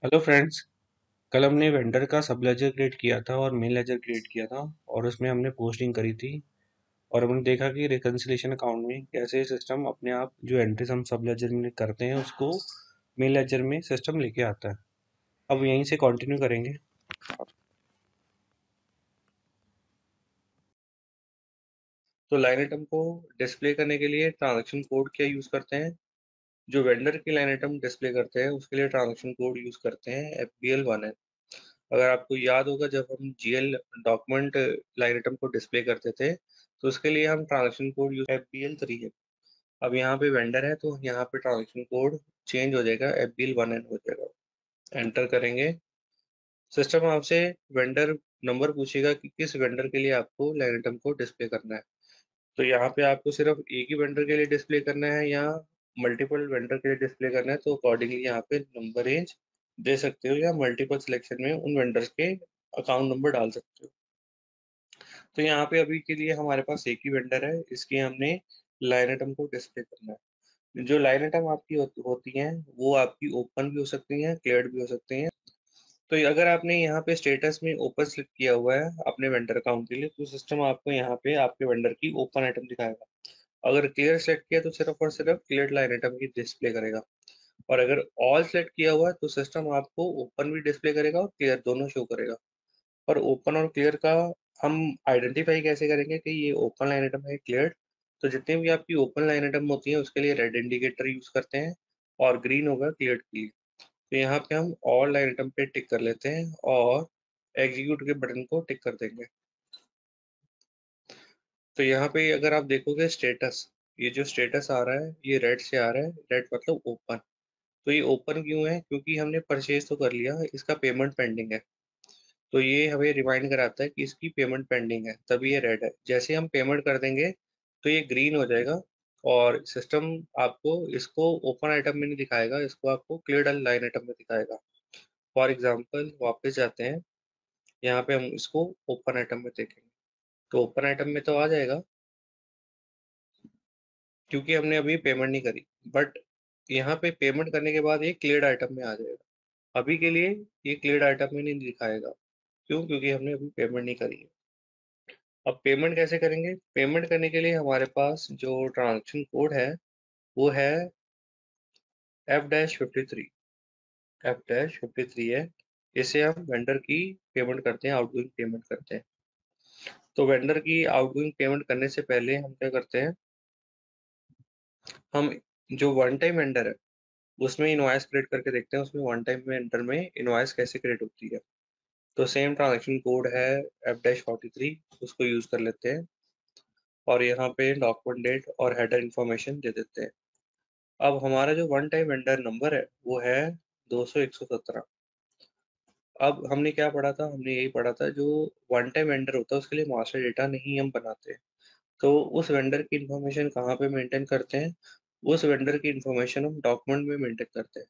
Hello friends. कल हमने vendor का सब लेजर क्रिएट किया था और मेन लेजर क्रिएट किया था और उसमें हमने पोस्टिंग करी थी। और हमने देखा कि रिकंसिलिएशन अकाउंट में कैसे सिस्टम अपने आप जो एंट्रीज हम सब लेजर में करते हैं उसको मेन लेजर में सिस्टम लेके आता है। अब यहीं से कंटिन्यू करेंगे। तो लाइन आइटम को डिस्प्ले करने के लिए ट्रांजैक्शन कोड क्या यूज़ करते हैं? जो वेंडर की लाइन आइटम डिस्प्ले करते हैं उसके लिए ट्रांजैक्शन कोड यूज़ करते हैं FBL1N। अगर आपको याद होगा जब हम GL डॉक्यूमेंट लाइन आइटम को डिस्प्ले करते थे तो उसके लिए हम ट्रांजैक्शन कोड यूज FBL3 है। अब यहाँ पे वेंडर है तो यहाँ पे ट्रांजैक्शन कोड चेंज हो जाएगा, FBL1N हो जाएगा। एंटर करेंगे। सिस्टम आपसे वेंडर नंबर पूछेगा कि किस वेंडर के लिए आपको लाइन आइटम को डिस्प्ले करना है। तो यहाँ पे आपको सिर्फ एक ही वेंडर के लिए डिस्प्ले करना है या मल्टीपल वेंडर के लिए डिस्प्ले करना है, तो अकॉर्डिंगली यहाँ पे नंबर रेंज दे सकते हो या मल्टीपल सिलेक्शन में उन वेंडर्स के अकाउंट नंबर डाल सकते हो। तो यहाँ पे अभी के लिए हमारे पास एक ही वेंडर है, इसकी हमने लाइन आइटम को डिस्प्ले करना है। जो लाइन आइटम आपकी होती हैं वो आपकी ओपन भी हो सकती हैं, क्लियर्ड भी हो सकती हैं। तो अगर आपने यहाँ पे स्टेटस में ओपन सिलेक्ट किया हुआ है अपने वेंडर अकाउंट के लिए तो सिस्टम आपको यहाँ पे आपके वेंडर की ओपन आइटम दिखाएगा। अगर क्लियर सेलेक्ट किया तो सिर्फ और सिर्फ क्लियर लाइन आइटम ही डिस्प्ले करेगा। और अगर ऑल सेलेक्ट किया हुआ है तो सिस्टम आपको ओपन भी डिस्प्ले करेगा और क्लियर दोनों शो करेगा। और ओपन और क्लियर का हम आइडेंटिफाई कैसे करेंगे कि ये ओपन लाइन आइटम है क्लियर? तो जितनी भी आपकी ओपन लाइन आइटम होती है उसके लिए रेड इंडिकेटर यूज करते हैं और ग्रीन होगा क्लियर के लिए। तो यहाँ पे हम ऑल लाइन आइटम पे टिक कर लेते हैं और एग्जीक्यूट के बटन को टिक कर देंगे। तो यहाँ पे अगर आप देखोगे स्टेटस, ये जो स्टेटस आ रहा है ये रेड से आ रहा है, रेड मतलब ओपन। तो ये ओपन क्यों है? क्योंकि हमने परचेज तो कर लिया, इसका पेमेंट पेंडिंग है। तो ये हमें रिमाइंड कराता है कि इसकी पेमेंट पेंडिंग है, तभी ये रेड है। जैसे हम पेमेंट कर देंगे तो ये ग्रीन हो जाएगा और सिस्टम आपको इसको ओपन आइटम में नहीं दिखाएगा, इसको आपको क्लियर लाइन आइटम में दिखाएगा। फॉर एग्जाम्पल वापस जाते हैं, यहाँ पे हम इसको ओपन आइटम में देखेंगे तो ओपन आइटम में तो आ जाएगा क्योंकि हमने अभी पेमेंट नहीं करी। बट यहाँ पे पेमेंट करने के बाद ये क्लियर्ड आइटम में आ जाएगा। अभी के लिए ये क्लियर्ड आइटम में नहीं दिखाएगा। क्यों? क्योंकि हमने अभी पेमेंट नहीं करी है। अब पेमेंट कैसे करेंगे? पेमेंट करने के लिए हमारे पास जो ट्रांजेक्शन कोड है वो है F-53। F-53 है। इससे हम वेंडर की पेमेंट करते हैं, आउटगोइंग पेमेंट करते हैं। तो वेंडर की आउटगोइंग पेमेंट करने से पहले हम क्या करते हैं, हम जो वन टाइम वेंडर है उसमें इनवॉइस क्रिएट करके देखते हैं, उसमें वन टाइम वेंडर में इनवॉइस कैसे क्रिएट होती है। तो सेम ट्रांजेक्शन कोड है F-43, उसको यूज कर लेते हैं और यहाँ पे डॉक्यूमेंट डेट और हेडर इन्फॉर्मेशन दे देते हैं। अब हमारा जो वन टाइम वेंडर नंबर है वो है 200-117। अब हमने क्या पढ़ा था? हमने यही पढ़ा था जो वन टाइम वेंडर होता है उसके लिए मास्टर डेटा नहीं हम बनाते। तो उस वेंडर की इन्फॉर्मेशन कहाँ पे मेंटेन करते हैं? उस वेंडर की इन्फॉर्मेशन हम डॉक्यूमेंट में मेंटेन करते हैं।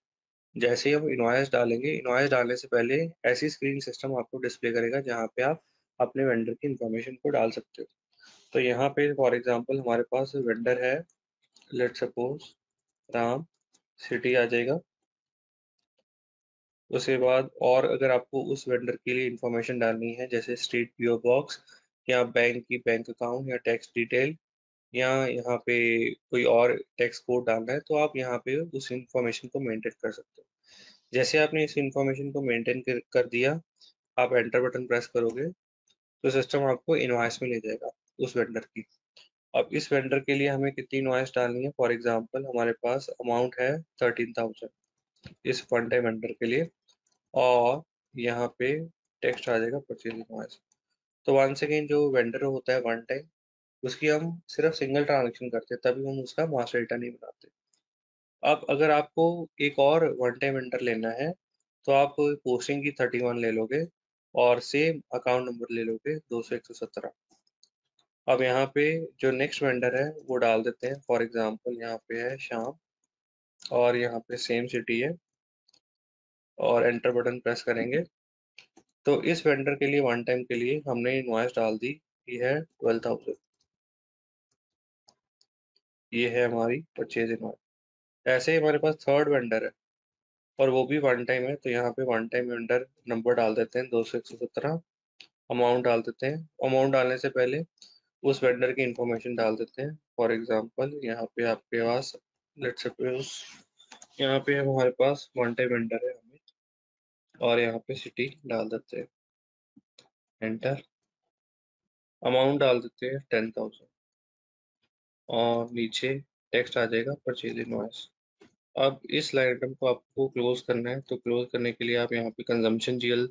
जैसे ही हम इनवॉइस डालेंगे, इनवॉइस डालने से पहले ऐसी स्क्रीन सिस्टम आपको डिस्प्ले करेगा जहाँ पे आप अपने वेंडर की इन्फॉर्मेशन को डाल सकते हो। तो यहाँ पे फॉर एग्जांपल हमारे पास वेंडर है, लेट सपोज राम, सिटी आ जाएगा। उसके बाद और अगर आपको उस वेंडर के लिए इंफॉर्मेशन डालनी है जैसे स्ट्रीट, पीओ बॉक्स या बैंक की बैंक अकाउंट या टैक्स डिटेल या यहाँ पे कोई और टैक्स कोड डालना है तो आप यहाँ पे उस इंफॉर्मेशन को मेंटेन कर सकते हो। जैसे आपने इस इंफॉर्मेशन को मेंटेन कर दिया, आप एंटर बटन प्रेस करोगे तो सिस्टम आपको इनवॉइस में ले जाएगा उस वेंडर की। अब इस वेंडर के लिए हमें कितनी इनवॉइस डालनी है? फॉर एग्जांपल हमारे पास अमाउंट है 13,000 इस वन टाइम वेंडर के लिए और यहाँ पे टेक्स्ट आ जाएगा परचेज इनवॉइस। तो वंस अगेन जो वेंडर होता है वन टाइम, उसकी हम सिर्फ सिंगल ट्रांजेक्शन करते हैं तभी हम उसका मास्टर डेटा नहीं बनाते। अब अगर आपको एक और वन टाइम वेंडर लेना है तो आप पोस्टिंग की 31 ले लोगे और सेम अकाउंट नंबर ले लोगे 200-117। अब यहाँ पे जो नेक्स्ट वेंडर है वो डाल देते हैं, फॉर एग्जांपल यहाँ पे है श्याम और यहाँ पे सेम सिटी है और एंटर बटन प्रेस करेंगे तो इस वेंडर के लिए वन टाइम के लिए हमने इनवॉइस डाल दी। ये है 12,000। ये है हमारी परचेज इनवॉइस। ऐसे ही हमारे पास थर्ड वेंडर है, और वो भी वन टाइम है, तो यहाँ पे वन टाइम वेंडर नंबर डाल देते हैं 200 117, अमाउंट डाल देते हैं। अमाउंट डालने से पहले उस वेंडर की इंफॉर्मेशन डाल देते हैं। फॉर एग्जांपल यहाँ पे आपके पास, लेट्स सपोज यहाँ पे हमारे पास वन टाइम वेंडर है हमें, और यहाँ पे सिटी डाल देते हैं, एंटर। अमाउंट डाल देते हैं 10,000, और नीचे टेक्स्ट आ जाएगा परचेज इनवॉइस। अब इस लाइन आइटम को आपको क्लोज करना है, तो क्लोज करने के लिए आप यहाँ पे कंजम्पशन जीएल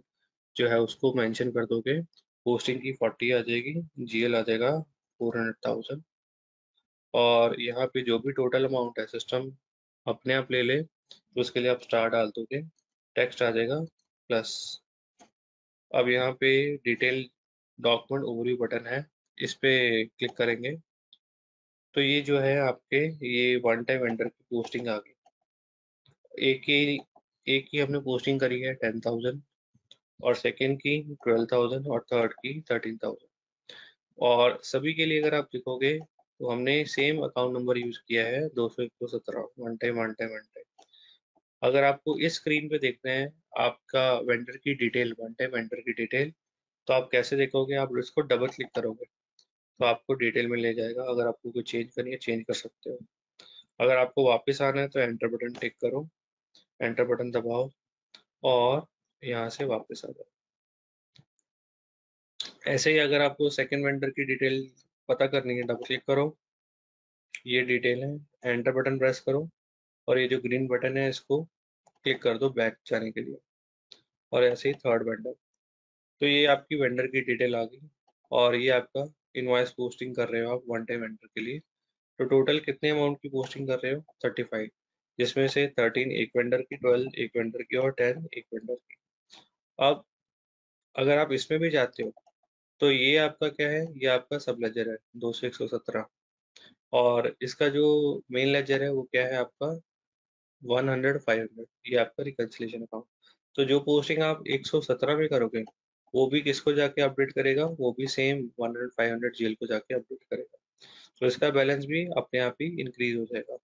जो है उसको मेंशन कर दोगे। पोस्टिंग की 40 आ जाएगी, जीएल आ जाएगा 400,000, और यहाँ पे जो भी टोटल अमाउंट है सिस्टम अपने आप ले ले, तो उसके लिए आप स्टार डाल दोगे, टेक्स्ट आ जाएगा प्लस। अब यहाँ पे डिटेल डॉक्यूमेंट ओवरव्यू बटन है, इस पे क्लिक करेंगे तो ये जो है आपके ये वन टाइम वेंडर की पोस्टिंग आ गई। एक ही हमने पोस्टिंग करी है 10,000, और सेकंड की 12,000, और थर्ड की 13,000। और सभी के लिए अगर आप देखोगे तो हमने सेम अकाउंट नंबर यूज किया है 200 117, one time one time one time. अगर आपको इस स्क्रीन पे देखना है आपका वेंडर की डिटेल, वन टाइम वेंडर की डिटेल, तो आप कैसे देखोगे? आप इसको डबल क्लिक करोगे तो आपको डिटेल में ले जाएगा। अगर आपको कुछ चेंज करनी है चेंज कर सकते हो। अगर आपको वापस आना है तो एंटर बटन टिक करो, एंटर बटन दबाओ, और यहाँ से वापस आ जाओ। ऐसे ही अगर आपको सेकंड वेंडर की डिटेल पता करनी है, डबल क्लिक करो, ये डिटेल है, एंटर बटन प्रेस करो, और ये जो ग्रीन बटन है इसको क्लिक कर दो बैक जाने के लिए, और ऐसे ही थर्ड वेंडर। तो ये आपकी वेंडर की डिटेल आ गई, और ये आपका इनवॉइस पोस्टिंग कर रहे हो आप वन टाइम वेंडर के लिए। तो टोटल कितने अमाउंट की पोस्टिंग कर रहे हो? 35, जिसमें से 13 एक वेंडर की, 12 एक वेंडर की, और 10 एक वेंडर की। अब अगर आप इसमें भी जाते हो तो ये आपका क्या है, ये आपका सब लेजर है 200 117, और इसका जो मेन लेजर है वो क्या है आपका 100 500, ये आपका रिकंसिलेशन अकाउंट। तो जो पोस्टिंग आप 117 में करोगे वो भी किसको जाके अपडेट करेगा? वो भी सेम 100 500 जीएल को जाके अपडेट करेगा। तो इसका बैलेंस भी अपने आप ही इंक्रीज हो जाएगा,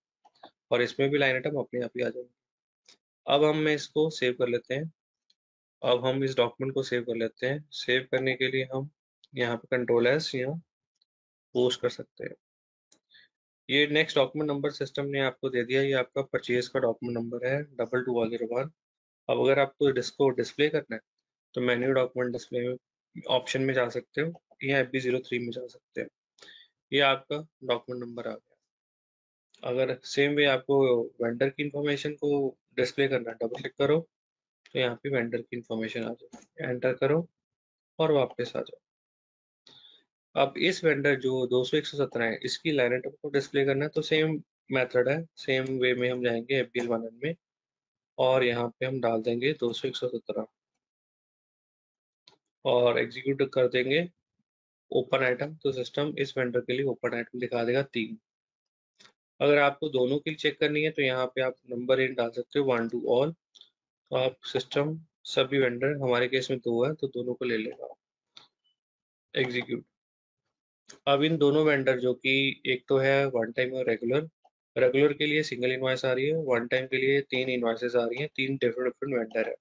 और इसमें भी लाइन आइटम अपने आप ही आ जाएंगे। अब हम इसको सेव कर लेते हैं। अब हम इस डॉक्यूमेंट को सेव कर लेते हैं। सेव करने के लिए हम यहाँ पे कंट्रोल एस या पोस्ट कर सकते हैं। ये नेक्स्ट डॉक्यूमेंट नंबर सिस्टम ने आपको दे दिया, ये आपका परचेज का डॉक्यूमेंट नंबर है 22101। अब अगर आपको इसको डिस्प्ले करना है तो मेन्यू डॉक्यूमेंट डिस्प्ले ऑप्शन में जा सकते हो, या FB03 में जा सकते हो। ये आपका डॉक्यूमेंट नंबर आ गया। अगर सेम वे आपको वेंडर की इंफॉर्मेशन को डिस्प्ले करना है, डबल क्लिक करो, तो यहाँ पे वेंडर की इंफॉर्मेशन आ जाए, एंटर करो, और वापस आ जाओ। अब इस वेंडर जो 200 117 है इसकी लाइन आइटम को डिस्प्ले करना है, तो सेम मेथड है, सेम वे में हम जाएंगे FBL1 में, और यहाँ पे हम डाल देंगे 200 117, और एग्जीक्यूट कर देंगे ओपन आइटम। तो सिस्टम इस वेंडर के लिए ओपन आइटम दिखा देगा 3। अगर आपको दोनों के लिए चेक करनी है तो यहाँ पे आप नंबर इन डाल सकते हो 1 to all, तो आप सिस्टम सभी वेंडर, हमारे केस में 2 है तो दोनों को ले लेगा, एग्जीक्यूट। अब इन दोनों वेंडर जो कि एक तो है वन टाइम और रेगुलर, रेगुलर के लिए सिंगल इनवॉइस आ रही है, वन टाइम के लिए 3 इनवॉइसेस आ रही हैं, 3 डिफरेंट डिफरेंट वेंडर है।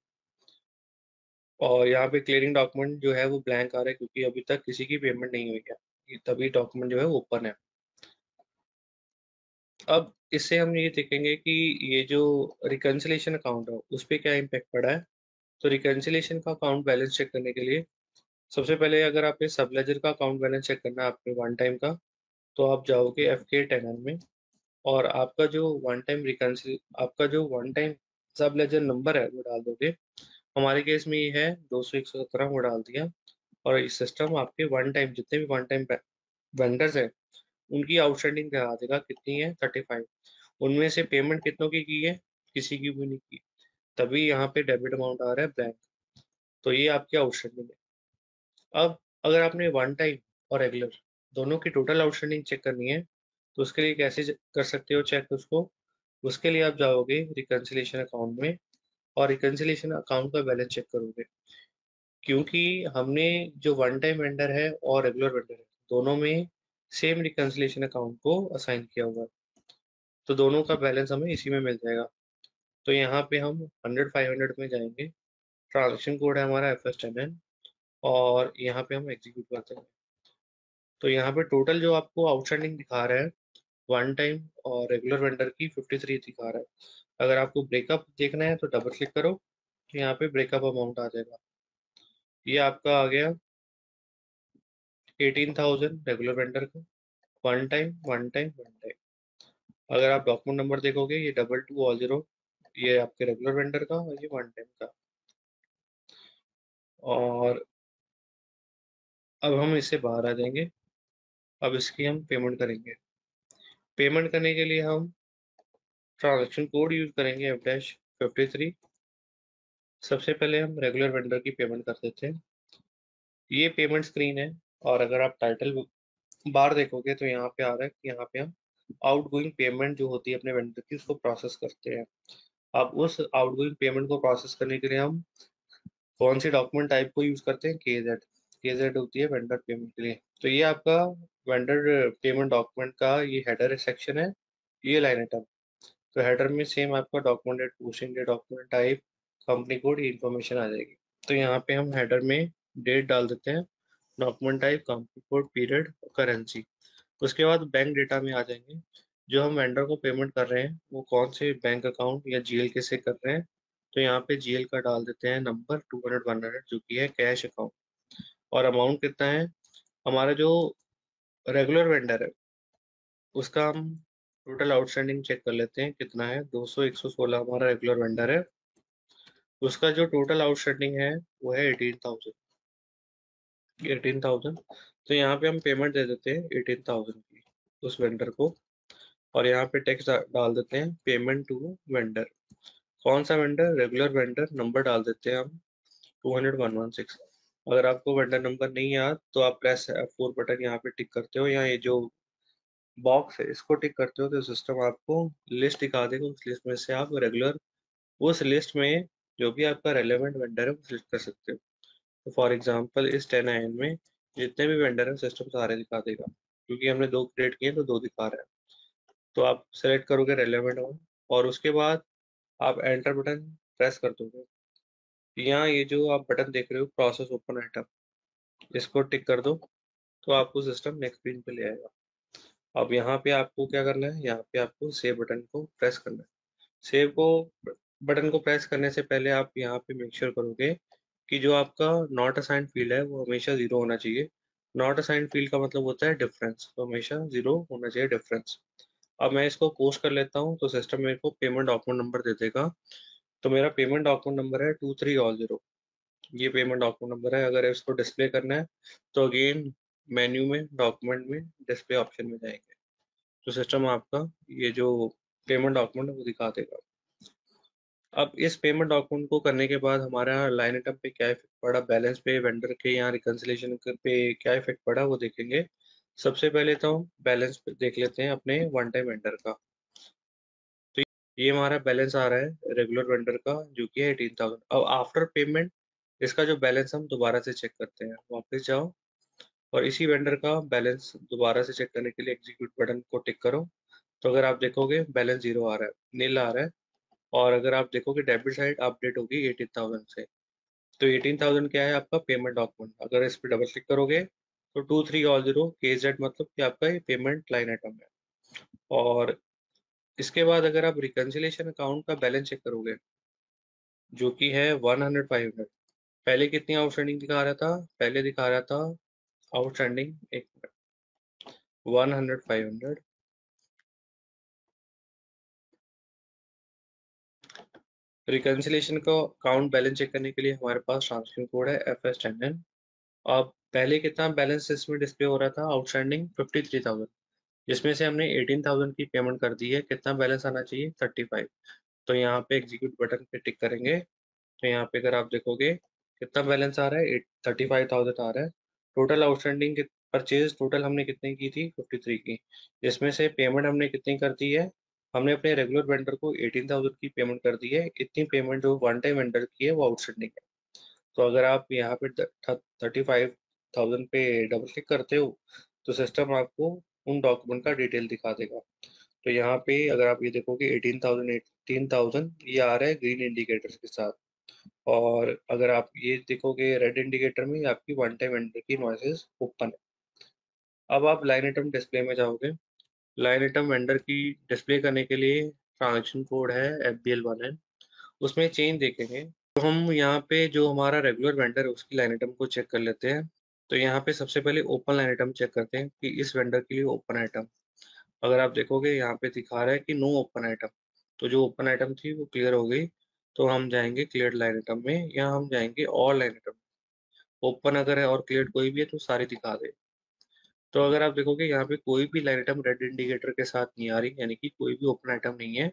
और यहाँ पे क्लियरिंग डॉक्यूमेंट जो है वो ब्लैंक आ रहा है क्योंकि अभी तक किसी की पेमेंट नहीं हुई है, तभी डॉक्यूमेंट जो है ओपन है। अब इससे हम ये देखेंगे कि ये जो रिकंसिलेशन अकाउंट है उस पर क्या इम्पेक्ट पड़ा है। तो रिकंसिलेशन का अकाउंट बैलेंस चेक करने के लिए सबसे पहले अगर आप सब लेजर का अकाउंट बैलेंस चेक करना है आपके वन टाइम का, तो आप जाओगे FK10 में, और आपका जो वन टाइम सब लेजर नंबर है वो डाल दोगे। हमारे केस में ये है 200 117, वो डाल दिया, और इस सिस्टम आपके वन टाइम जितने भी वन टाइम वेंडर्स हैं उनकी आउटस्टैंडिंग दिखा देगा कितनी है 35। उनमें से पेमेंट कितनों की है? किसी की भी नहीं की, तभी यहाँ पे डेबिट अमाउंट आ रहा है ब्लैंक। तो ये आपकी आउटस्टैंडिंग है। अब अगर आपने वन टाइम और रेगुलर दोनों की टोटल आउटस्टैंडिंग चेक करनी है तो उसके लिए कैसे कर सकते हो चेक उसको? उसके लिए आप जाओगे रिकंसिलेशन अकाउंट में, और रिकंसिलेशन अकाउंट का बैलेंस चेक करोगे, क्योंकि हमने जो वन टाइम वेंडर है और रेगुलर वेंडर है दोनों में सेम रिकंसिलेशन अकाउंट को असाइन किया हुआ है, तो दोनों का बैलेंस हमें इसी में मिल जाएगा। तो यहाँ पे हम 100-500 में जाएंगे, ट्रांजेक्शन कोड है हमारा FS10N, और यहाँ पे हम एग्जीक्यूट करते हैं। तो यहाँ पे टोटल जो आपको आउटस्टैंडिंग दिखा रहा है वन टाइम और रेगुलर वेंडर की 53 दिखा रहा है। अगर आपको ब्रेकअप देखना है तो डबल क्लिक करो, तो यहाँ पे ब्रेकअप अमाउंट आ जाएगा। ये आपका आ गया 18,000 रेगुलर वेंडर का, one time one time one time. अगर आप डॉक्यूमेंट नंबर देखोगे, ये 2220, ये आपके रेगुलर वेंडर का और ये वन टाइम का। और अब हम इससे बाहर आ जाएंगे। अब इसकी हम पेमेंट करेंगे। पेमेंट करने के लिए हम ट्रांजैक्शन कोड यूज करेंगे F-53। सबसे पहले हम रेगुलर वेंडर की पेमेंट कर देते हैं। ये पेमेंट स्क्रीन है, और अगर आप टाइटल बार देखोगे तो यहाँ पे आ रहा है कि यहाँ पे हम आउटगोइंग पेमेंट जो होती है अपने वेंडर की, उसको प्रोसेस करते हैं। अब उस आउटगोइंग पेमेंट को प्रोसेस करने के लिए हम कौन सी डॉक्यूमेंट टाइप को यूज करते हैं? केजेड होती है वेंडर पेमेंट के लिए। तो ये आपका वेंडर पेमेंट डॉक्यूमेंट का ये हेडर सेक्शन है, ये लाइन आइटम। तो हेडर में सेम आपका document date, posting date, document type, company code, ये इन्फॉर्मेशन आ जाएगी। तो यहाँ पे हम हेडर में डेट डाल देते हैं, document type, company code, period, currency. उसके बाद बैंक डेटा में आ जाएंगे। जो हम वेंडर को पेमेंट कर रहे हैं वो कौन से बैंक अकाउंट या GL से कर रहे हैं। तो यहाँ पे GL का डाल देते हैं नंबर 200-100, जो कि है कैश अकाउंट। और अमाउंट कितना है? हमारा जो रेगुलर वेंडर है उसका हम टोटल आउटस्टैंडिंग चेक कर लेते हैं कितना है। 200-116 हमारा रेगुलर वेंडर है, उसका जो टोटल आउटस्टैंडिंग है वो है 18,000। तो यहाँ पे हम पेमेंट दे देते हैं 18,000 की उस वेंडर को। और यहाँ पे टेक्स्ट डाल देते हैं पेमेंट टू वेंडर। कौन सा वेंडर? Regular vendor. नंबर डाल देते हैं हम 200-116। अगर आपको वेंडर नंबर नहीं याद तो आप प्रेस F4 बटन यहाँ पे टिक करते हो, या ये जो बॉक्स है इसको टिक करते हो, तो सिस्टम आपको लिस्ट दिखा देगा। उस लिस्ट में से आप रेगुलर, उस लिस्ट में जो भी आपका रेलेवेंट वेंडर है वो सिलेक्ट कर सकते हो। तो फॉर एग्जांपल इस 10IN में जितने भी वेंडर हैं सिस्टम सारे दिखा देगा, क्योंकि हमने दो क्रिएट किए तो दो दिखा रहा है। तो आप सेलेक्ट करोगे रेलेवेंट वन, और उसके बाद आप एंटर बटन प्रेस कर दोगे। यहाँ ये जो आप बटन देख रहे हो, प्रोसेस ओपन आइटम, इसको टिक कर दो, तो आपको सिस्टम नेक्स्ट स्क्रीन पे ले आएगा। अब यहाँ पे आपको क्या करना है? यहाँ पे आपको सेव बटन को प्रेस करना है। सेव को बटन को प्रेस करने से पहले आप यहाँ पे मेक श्योर करोगे कि जो आपका नॉट असाइंड फील्ड है वो हमेशा जीरो होना चाहिए। नॉट असाइंड फील्ड का मतलब होता है डिफरेंस, तो हमेशा जीरो होना चाहिए डिफरेंस। अब मैं इसको पोस्ट कर लेता हूँ, तो सिस्टम मेरे को पेमेंट डॉक्यूमेंट नंबर दे देगा। तो मेरा पेमेंट डॉक्यूमेंट नंबर है 2300। ये पेमेंट डॉक्यूमेंट नंबर है। अगर इसको डिस्प्ले करना है तो अगेन मेन्यू में, डॉक्यूमेंट में, डिस्प्ले ऑप्शन में जाएंगे, तो सिस्टम आपका ये जो पेमेंट डॉक्यूमेंट है वो दिखा देगा। अब इस पेमेंट डॉक्यूमेंट को करने के बाद हमारा लाइन आइटम पे क्या इफेक्ट पड़ा, बैलेंस पे, वेंडर के यहाँ रिकंसिलेशन पे क्या इफेक्ट पड़ा, वो देखेंगे। सबसे पहले तो हम बैलेंस पे देख लेते हैं अपने वन टाइम वेंडर का। तो ये हमारा बैलेंस आ रहा है रेगुलर वेंडर का, जो कि है 18,000। अब आफ्टर पेमेंट इसका जो बैलेंस हम दोबारा से चेक करते हैं। वापस जाओ और इसी वेंडर का बैलेंस दोबारा से चेक करने के लिए एग्जीक्यूट बटन को टिक करो। तो अगर आप देखोगे बैलेंस जीरो आ रहा है, नील आ रहा है। और अगर आप देखोगे डेबिट साइड अपडेट होगी 18,000 से। तो 18,000 क्या है? आपका पेमेंट डॉक्यूमेंट। अगर इस पर डबल क्लिक करोगे तो 2300 KZ, मतलब कि आपका ये पेमेंट लाइन आइटम है। और इसके बाद अगर आप रिकंसिलेशन अकाउंट का बैलेंस चेक करोगे, जो कि है 100-500, पहले कितनी आउटस्टैंडिंग दिखा रहा था? पहले दिखा रहा था आउटस्टैंडिंग, एक 100-500। रिकंसिलेशन का अकाउंट बैलेंस चेक करने के लिए हमारे पास ट्रांसफर कोड है FS10N। अब पहले कितना बैलेंस इसमें डिस्प्ले हो रहा था? आउटस्टैंडिंग 53,000, जिसमें से हमने 18,000 की पेमेंट कर दी है। कितना बैलेंस आना चाहिए? 35। तो यहाँ पे एग्जीक्यूट बटन पे टिक करेंगे, तो यहाँ पे अगर आप देखोगे कितना बैलेंस आ रहा है, 35,000 आ रहा है। टोटल आउटस्टैंडिंग परचेज टोटल हमने कितनी की थी? 53 की। जिसमें से पेमेंट हमने कितनी कर दी है? हमने अपने रेगुलर वेंडर को 18,000 की पेमेंट कर दी है। इतनी पेमेंट जो वन टाइम वेंडर की है वो आउटस्टैंडिंग है। तो अगर आप यहाँ पे 35,000 पे डबल क्लिक करते हो तो सिस्टम आपको उन डॉक्यूमेंट का डिटेल दिखा देगा। तो यहाँ पे अगर आप ये देखोगे 18,000 ये आ रहा है ग्रीन इंडिकेटर्स के साथ। और अगर आप ये देखोगे रेड इंडिकेटर में, ये आपकी वन टाइम वेंडर की इनवॉइसेस ओपन है। अब आप लाइन आइटम डिस्प्ले में जाओगे। लाइन आइटम वेंडर की डिस्प्ले करने के लिए ट्रांजैक्शन कोड है FBL1N। उसमें चेंज देखेंगे तो हम यहाँ पे जो हमारा रेगुलर वेंडर है उसकी लाइन आइटम को चेक कर लेते हैं। तो यहाँ पे सबसे पहले ओपन लाइन आइटम चेक करते हैं कि इस वेंडर के लिए ओपन आइटम, अगर आप देखोगे यहाँ पे दिखा रहा है कि नो ओपन आइटम, तो जो ओपन आइटम थी वो क्लियर हो गई। तो हम जाएंगे क्लियर लाइन आइटम में, या हम जाएंगे ऑल लाइन आइटम। ओपन अगर है और क्लियर कोई भी है तो सारी दिखा दे। तो अगर आप देखोगे यहाँ पे कोई भी लाइन आइटम रेड इंडिकेटर के साथ नहीं आ रही, यानी कि कोई भी ओपन आइटम नहीं है,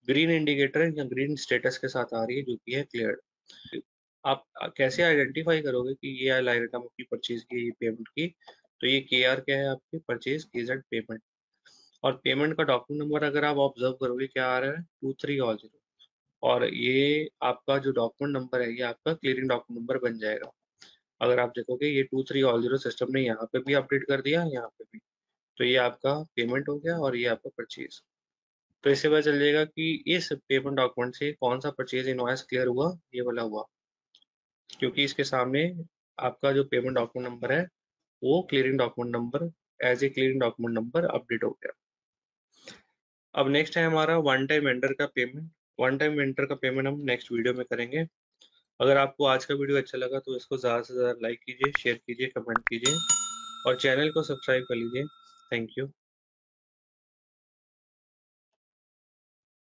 ग्रीन इंडिकेटर या ग्रीन स्टेटस के साथ आ रही है जो कि है क्लियर। आप कैसे आइडेंटिफाई करोगे कि ये लाइन आइटम आपकी परचेज की, ये पेमेंट की? तो ये KR क्या है आपकी, परचेज KZ पेमेंट। और पेमेंट का डॉक्यूमेंट नंबर अगर आप ऑब्जर्व करोगे क्या आ रहा है, 2300। और ये आपका जो डॉक्यूमेंट नंबर है ये आपका क्लियरिंग डॉक्यूमेंट नंबर बन जाएगा। अगर आप देखोगे ये 2300 सिस्टम ने यहाँ पे भी अपडेट कर दिया, यहाँ पे भी। तो ये आपका पेमेंट हो गया और ये आपका परचेज। तो इससे पता चल जाएगा कि इस पेमेंट डॉक्यूमेंट से कौन सा परचेज इनवॉइस क्लियर हुआ, ये वाला हुआ, क्योंकि इसके सामने आपका जो पेमेंट डॉक्यूमेंट नंबर है वो clearing document number as a clearing document number update हो गया। अब नेक्स्ट है हमारा वन टाइम वेंडर का पेमेंट। वन टाइम वेंडर का पेमेंट हम नेक्स्ट वीडियो में करेंगे। अगर आपको आज का वीडियो अच्छा लगा तो इसको ज़्यादा से ज़्यादा लाइक कीजिए, शेयर कीजिए, कमेंट कीजिए और चैनल को सब्सक्राइब कर लीजिए। Thank you.